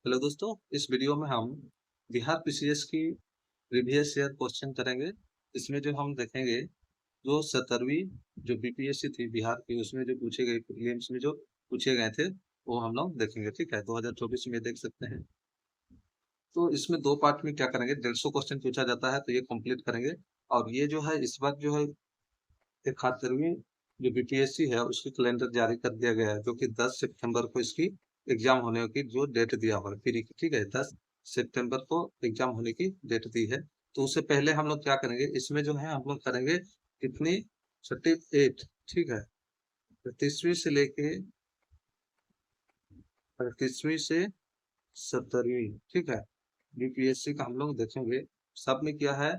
Hello दोस्तों, इस video में हम बिहार पीसीएस की प्रीवियस ईयर क्वेश्चन करेंगे। इसमें जो हम देखेंगे जो 17वीं जो बीपीएससी थी बिहार की, उसमें जो पूछे गए प्रीलिम्स में जो पूछे गए थे वो हम लोग देखेंगे। ठीक है, 2024 में देख सकते हैं। तो इसमें दो पार्ट में क्या करेंगे, 150 क्वेश्चन पूछा जाता है तो ये कंप्लीट करेंगे। और ये जो है इस बार जो है 71वीं जो बीपीएससी है उसकी कैलेंडर जारी कर दिया गया है, जो कि 10 सितंबर को इसकी एग्जाम होने की जो डेट दिया हुआ है फ्री की। ठीक है, 10 सितंबर को एग्जाम होने की डेट दी है। तो उससे पहले हम लोग क्या करेंगे, इसमें जो है हम लोग करेंगे कितनी 38। ठीक है, 35वीं से लेके 38वीं से 70वीं। ठीक है, बीपीएससी का हम लोग देखेंगे। सब में क्या है,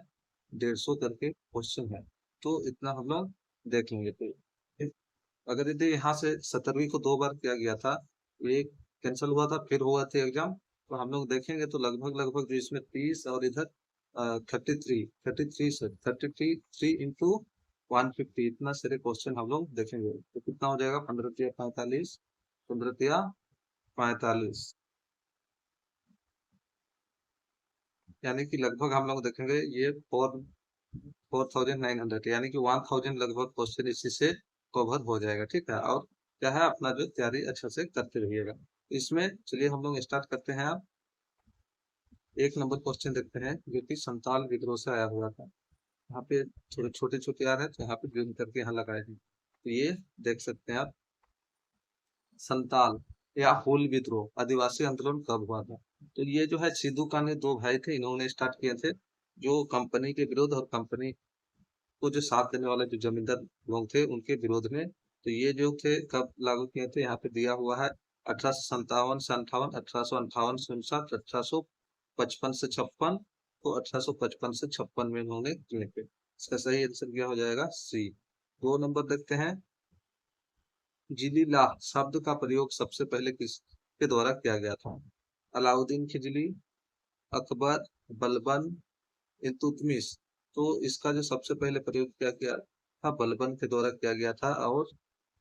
150 करके क्वेश्चन है, तो इतना हम लोग देख लेंगे। तो अगर यदि यहाँ से 17वीं को 2 बार किया गया था, एक कैंसिल हुआ था फिर हुआ था एग्जाम, तो हम लोग देखेंगे तो लगभग लगभग जो इसमें 30 और इधर 33 इंटू 150 इतना सारे क्वेश्चन हम लोग देखेंगे। तो कितना हो जाएगा, 15 तिया 45, 15 तिया 45, यानी कि लगभग हम लोग देखेंगे ये 4900, यानी कि 1000 लगभग क्वेश्चन इसी से कवर हो जाएगा। ठीक है, और क्या है, अपना जो तैयारी अच्छे से करते रहिएगा। इसमें चलिए हम लोग स्टार्ट करते हैं। आप एक नंबर क्वेश्चन देखते हैं जो कि संताल विद्रोह से आया हुआ था। यहाँ पे थोड़े छोटे छोटे आ रहे हैं तो यहाँ पे ड्रिल करके यहाँ लगाए हैं, तो ये देख सकते हैं आप। संताल या हूल विद्रोह आदिवासी आंदोलन कब हुआ था? तो ये जो है सिद्धू कान्हू दो भाई थे, इन्होंने स्टार्ट किए थे जो कंपनी के विरुद्ध, और कंपनी को जो साथ देने वाले जो जमींदार लोग थे उनके विरोध में। तो ये जो थे कब लागू किए थे, यहाँ पे दिया हुआ है 1857 से 58, 1858 से 59, 1855 से 56। तो 1855 से 56 में इन्होंने किए थे। इसका सही आंसर क्या हो जाएगा, सी। 2 नंबर देखते हैं। जिलीलाह शब्द का प्रयोग सबसे पहले किसके द्वारा किया गया था? अलाउद्दीन खिलजी, अकबर, बलबन, इल्तुतमिश। तो इसका जो सबसे पहले प्रयोग किया गया था बलबन के द्वारा किया गया था। और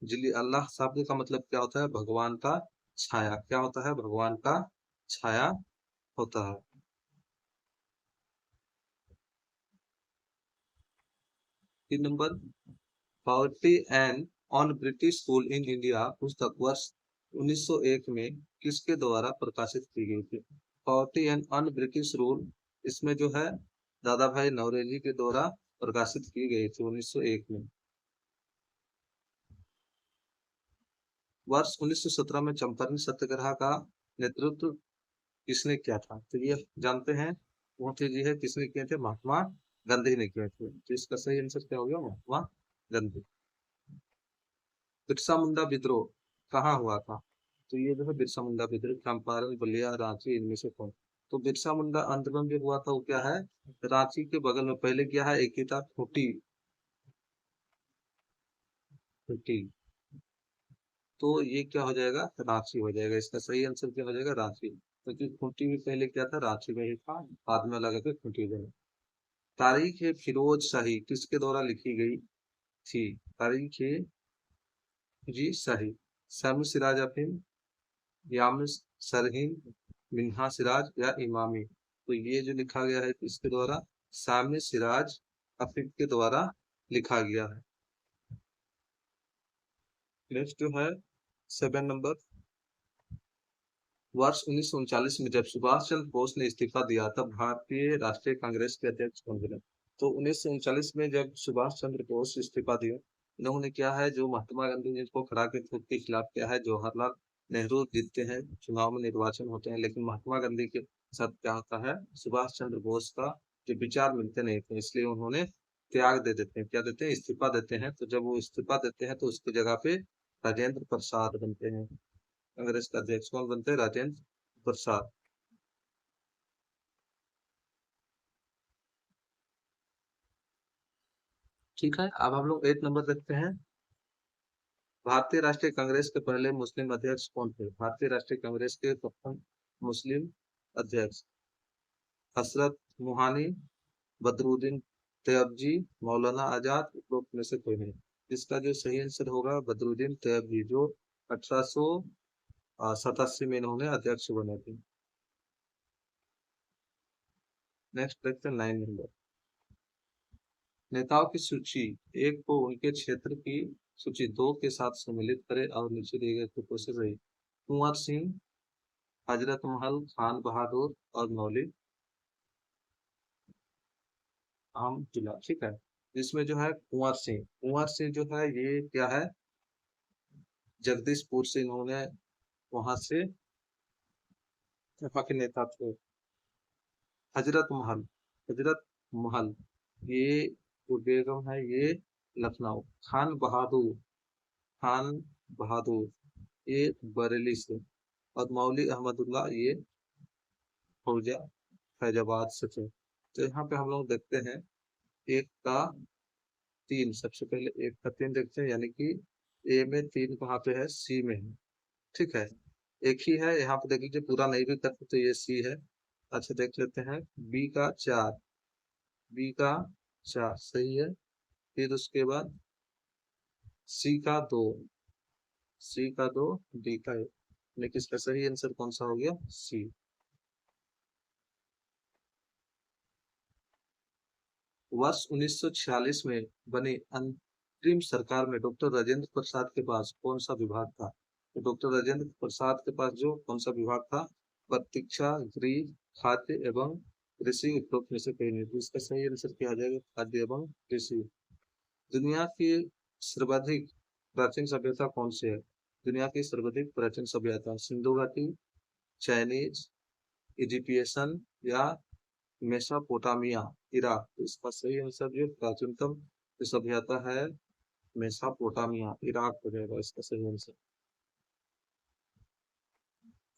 जिली अल्लाह शब्द का मतलब क्या होता है, भगवान का छाया। क्या होता है, भगवान का छाया होता है। 3 number, poverty and on British rule in India पुस्तक वर्ष 1901 में किसके द्वारा प्रकाशित की गई थी? Poverty and on British rule, इसमें जो है दादा भाई नौरोजी के द्वारा प्रकाशित की गई थी 1901 में। वर्ष 1917 में चंपारण सत्याग्रह का नेतृत्व किसने किया था? तो ये जानते हैं, मोती जी है, किसने किए थे, महात्मा गांधी ने किए थे। तो इसका सही आंसर क्या हो गया, महात्मा गांधी। बिरसा मुंडा विद्रोह कहाँ हुआ था? तो ये जो है बिरसा मुंडा विद्रोह चंपारण, बलिया, रांची, इनमें से कौन? तो बिरसा मुंडा आंदोलन जो हुआ था वो क्या है, रांची के बगल में। पहले क्या है, एक ही था खूंटी, खूंटी। तो ये क्या हो जाएगा, रांची हो जाएगा। इसका सही आंसर क्या हो जाएगा, रांची। क्योंकि खूंटी में पहले क्या था, रांची में ही था, बाद में लगा के खूंटी गए। तारीख ए फिरोज शाही किसके द्वारा लिखी गई थी? तारीख ए जी शाही, शामी सिराज अफीम, याम सरहीन, मिन्हा सिराज या इमामी। तो ये जो लिखा गया है किसके द्वारा, शामी सिराज अफीम के द्वारा लिखा गया है। नेक्स्ट जो है 7 नंबर, वर्ष 1939 में जब सुभाष चंद्र बोस ने इस्तीफा दिया तब भारतीय राष्ट्रीय कांग्रेस के अध्यक्ष कौन बने? तो 1939 में जब सुभाष चंद्र बोस इस्तीफा दिए, इन्होंने क्या है, जो महात्मा गांधी जी को खड़ा के खुद के खिलाफ किया है। जवाहरलाल नेहरू जीतते हैं, चुनाव में निर्वाचन होते हैं, लेकिन महात्मा गांधी के साथ क्या होता है, सुभाष चंद्र बोस का जो विचार मिलते नहीं थे, इसलिए उन्होंने त्याग दे देते हैं। क्या देते हैं, इस्तीफा देते हैं। तो जब वो इस्तीफा देते हैं तो उसकी जगह पे राजेंद्र प्रसाद बनते हैं। कांग्रेस का अध्यक्ष कौन बनते हैं, राजेंद्र प्रसाद। ठीक है, अब हम लोग 8 नंबर देखते हैं। भारतीय राष्ट्रीय कांग्रेस के पहले मुस्लिम अध्यक्ष कौन थे? भारतीय राष्ट्रीय कांग्रेस के प्रथम मुस्लिम अध्यक्ष हसरत मोहानी, बदरुद्दीन तैयबजी, मौलाना आजाद, उपरोक्त में से कोई नहीं। इसका जो सही आंसर होगा बदरुद्दीन तैयबजी, जो 1887 में इन्होंने अध्यक्ष बने थे। नेक्स्ट देखते हैं 9 नंबर। नेताओं की सूची। एक को उनके क्षेत्र की सूची दो के साथ सम्मिलित करे और नीचे दिए गए तो कोशिश रही। कुंवर सिंह, हजरत महल, खान बहादुर और मौली आम किला। ठीक है, इसमें जो है कुंवर सिंह जो है ये क्या है, जगदीशपुर से इन्होंने वहां से वहाँ के नेता थे। हजरत महल, हजरत महल ये जो बेगम है ये लखनऊ। खान बहादुर, खान बहादुर ये बरेली से। और मौली अहमदुल्ला ये फौजा फैजाबाद से थे। तो यहाँ पे हम लोग देखते हैं एक का तीन, सबसे पहले एक का तीन देखते हैं, यानी कि ए में तीन कहाँ पे है, सी में है। ठीक है, एक ही है यहाँ पे, देख लीजिए पूरा नहीं भी करते तो ये सी है। अच्छा देख लेते हैं बी का चार, बी का चार सही है। फिर उसके बाद सी का दो, सी का दो, डी का एक, लेकिन इसका सही आंसर कौन सा हो गया, सी। वर्ष 1946 में बनी अंतरिम सरकार में डॉक्टर राजेंद्र प्रसाद के पास कौन सा विभाग था। तो डॉक्टर राजेंद्र प्रसाद के पास जो कौन सा विभाग था, प्रतीक्षा गृह, खाद्य एवं कृषि उपरोक्त में से कहीं नहीं। तो इसका सही आंसर क्या आ जाएगा, खाद्य एवं कृषि। दुनिया की सर्वाधिक प्राचीन सभ्यता कौन सी है। दुनिया की सर्वाधिक प्राचीन सभ्यता सिंधु घाटी, चाइनीज, इजिप्शियन या मेसोपोटामिया, इराक। तो इसका सही आंसर जो प्राचीनतम जो सभ्यता है मेसोपोटामिया, इराक हो जाएगा इसका सही आंसर।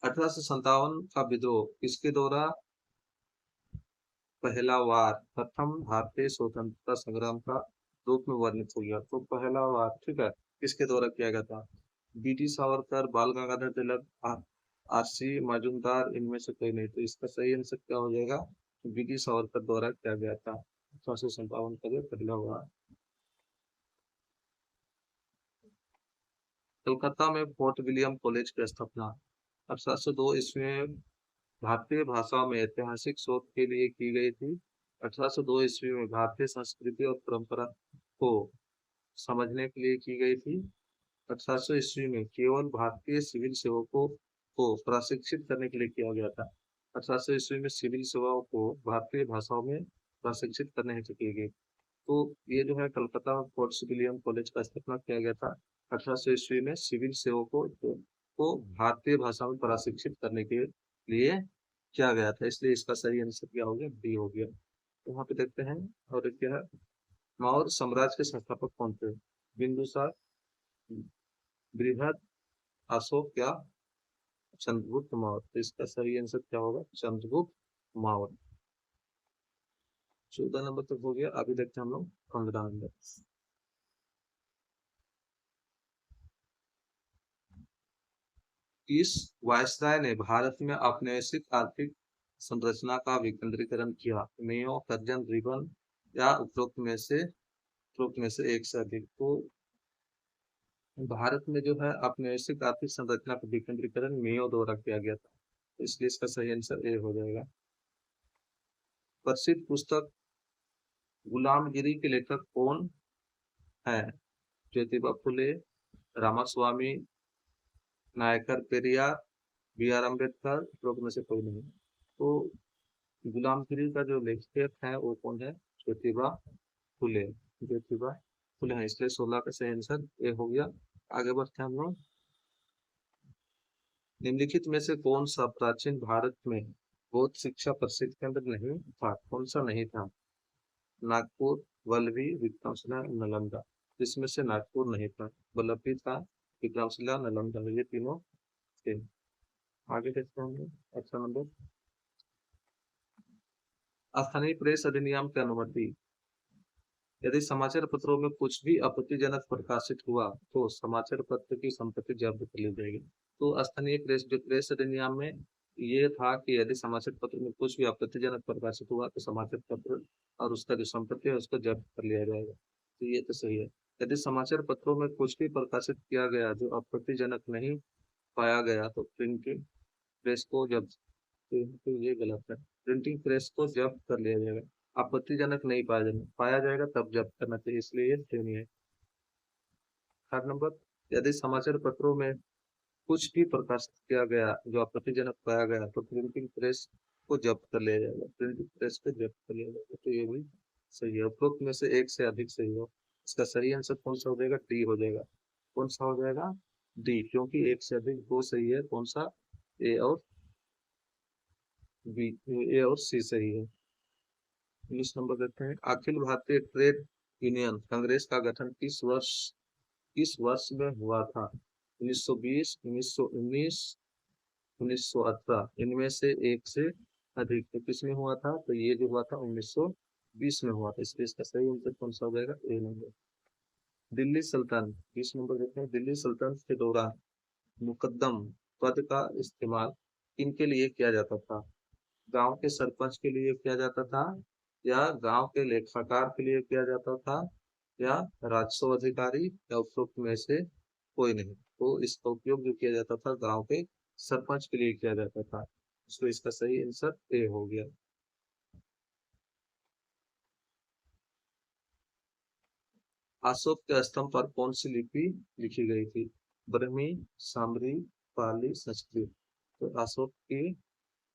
1857 का विद्रोह किसके द्वारा पहला वार प्रथम भारतीय स्वतंत्रता संग्राम का रूप में वर्णित हो गया। तो पहला वार ठीक है किसके द्वारा किया गया था, बीटी सावरकर, बाल गंगाधर तिलक, आरसी मजूमदार, इनमें से कोई नहीं। तो इसका सही आंसर क्या हो जाएगा, बीटी सावरकर द्वारा किया गया था 1857 का जो पहला वार। कलकत्ता में फोर्ट विलियम कॉलेज की स्थापना 1802 ईस्वी में भारतीय भाषा में ऐतिहासिक शोध के लिए की गई थी। 1802 ईस्वी में भारतीय संस्कृति और परंपरा को समझने के लिए की गई थी। 1800 ईस्वी में केवल भारतीय सिविल सेवकों को प्रशिक्षित करने के लिए किया गया था। 1800 ईस्वी में सिविल सेवाओं को भारतीय भाषाओं में प्रशिक्षित करने हेतु की गई। तो ये जो है कलकत्ता फोर्ट विलियम कॉलेज का स्थापना किया गया था 1800 ईस्वी में सिविल सेवकों को भारतीय भाषा में प्रशिक्षित करने के लिए किया गया था। इसलिए इसका सही आंसर क्या हो गया, डी हो गया। तो वहां पे देखते हैं और एक क्या है, मौर्य साम्राज्य के संस्थापक कौन थे, बिंदुसार, बृहद, अशोक या चंद्रगुप्त मौर्य। तो इसका सही आंसर क्या होगा, चंद्रगुप्त मौर्य। 14 नंबर तक हो गया, अभी देखते हैं हम लोग 15 नंबर। इस वायसराय ने भारत में औपनिवेशिक आर्थिक संरचना का विकेंद्रीकरण किया, मेयो, कर्जन, रिबन या उपरोक्त में से एक से अधिक। तो भारत में जो है औपनिवेशिक आर्थिक संरचना का विकेंद्रीकरण मेयो द्वारा किया गया था। तो इसलिए इसका सही आंसर ए हो जाएगा। प्रसिद्ध पुस्तक गुलामगिरी के लेखक कौन है, ज्योतिबा फुले, रामास्वामी, नायकर पेरियार, बी आर अम्बेडकर, उपरोक्त में से कोई नहीं। तो गुलामगिरी का जो लेखक है वो कौन है, ज्योतिबा फुले, ज्योतिबा फुले हैं। इसलिए 16 का सही आंसर ए हो गया। आगे बढ़ते हैं हम लोग। निम्नलिखित में से कौन सा प्राचीन भारत में बौद्ध शिक्षा प्रसिद्ध केंद्र नहीं था, कौन सा नहीं था, नागपुर, वल्लभी, विक्रमशिला, नालंदा। इसमें से नागपुर नहीं था, वल्लभी था, विक्रमशिला, नालंदा, ये तीनों थे। आगे देखते हैं हम लोग। अच्छा नंबर, स्थानीय प्रेस अधिनियम की अनुमति। यदि समाचार पत्रों में कुछ भी आपत्तिजनक प्रकाशित हुआ तो समाचार पत्र की संपत्ति जब्त कर ली जाएगी। तो स्थानीय प्रेस जो प्रेस अधिनियम में ये था कि यदि समाचार पत्र में कुछ भी आपत्तिजनक प्रकाशित हुआ तो समाचार पत्र और उसका जो संपत्ति है उसको जब्त कर लिया जाएगा। तो ये तो सही है। यदि समाचार पत्रों में कुछ भी प्रकाशित किया गया जो आपत्तिजनक नहीं पाया गया तो प्रिंटिंग प्रेस को जब्त, तो ये गलत है। प्रिंटिंग प्रेस को जब्त कर लिया जाएगा। आपत्तिजनक नहीं पाया जाएगा तब जब्त करना चाहिए, इसलिए ये सही नहीं है। 8 नंबर, यदि समाचार पत्रों में कुछ भी प्रकाशित किया गया जो आपत्तिजनक पाया गया तो प्रिंटिंग प्रेस को जब्त कर लिया जाएगा, प्रिंटिंग प्रेस को जब्त कर लिया जाएगा। तो ये भी सही है। उपरोक्त में से एक से अधिक सही हो, इसका सही आंसर कौन सा हो जाएगा? डी हो जाएगा। कौन सा हो जाएगा? डी, क्योंकि एक से अधिक दो सही है। कौन सा? ए और बी, ए और सी सही है। 19 नंबर देखते हैं, अखिल भारतीय ट्रेड यूनियन कांग्रेस का गठन किस वर्ष में हुआ था? 1920, 1919, 1918, इनमें से एक से अधिक। तो किसमें हुआ था? तो ये जो हुआ था 1920 में हुआ था, इसलिए इसका सही आंसर कौन सा हो जाएगा? ए नंबर। दिल्ली सल्तनत, 20 नंबर देखते हैं, दिल्ली सल्तनत के दौरान मुकद्दम पद का इस्तेमाल किनके लिए किया जाता था? गांव के सरपंच के लिए किया जाता था, या गांव के लेखाकार के लिए किया जाता था, या राजस्व अधिकारी, या उपरोक्त में से कोई नहीं। तो इसका उपयोग जो किया जाता था गांव के सरपंच के लिए किया जाता था, इसलिए इसका सही आंसर ए हो गया। अशोक के स्तंभ पर कौन सी लिपि लिखी गई थी? ब्रह्मी, सामरी, पाली, संस्कृत। तो अशोक के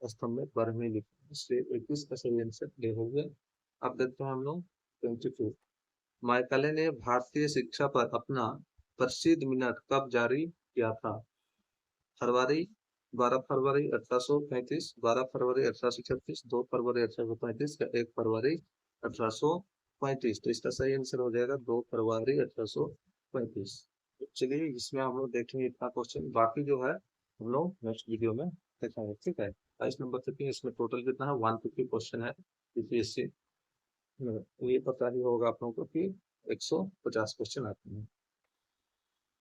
स्तंभ में ब्रह्मी लिपि, इसलिए 21 का सही आंसर ए हो गया। अब देखते हैं हम लोग 22। माइकले ने भारतीय शिक्षा पर अपना प्रसिद्ध मिनट कब जारी किया था? फरवरी, 12 फरवरी 1835, 12 फरवरी 1836, 2 फरवरी 1835 या 1 फरवरी 1835। तो इसका सही आंसर हो जाएगा 2 फरवरी 1835। चलिए इसमें हम लोग देखेंगे इतना क्वेश्चन, बाकी जो है हम लोग नेक्स्ट वीडियो में देखेंगे, ठीक है। 22 नंबर तक ही, इसमें टोटल कितना है? 150 क्वेश्चन है यूपीएससी। ये पता ही होगा आप लोगों को कि 150 क्वेश्चन आते हैं।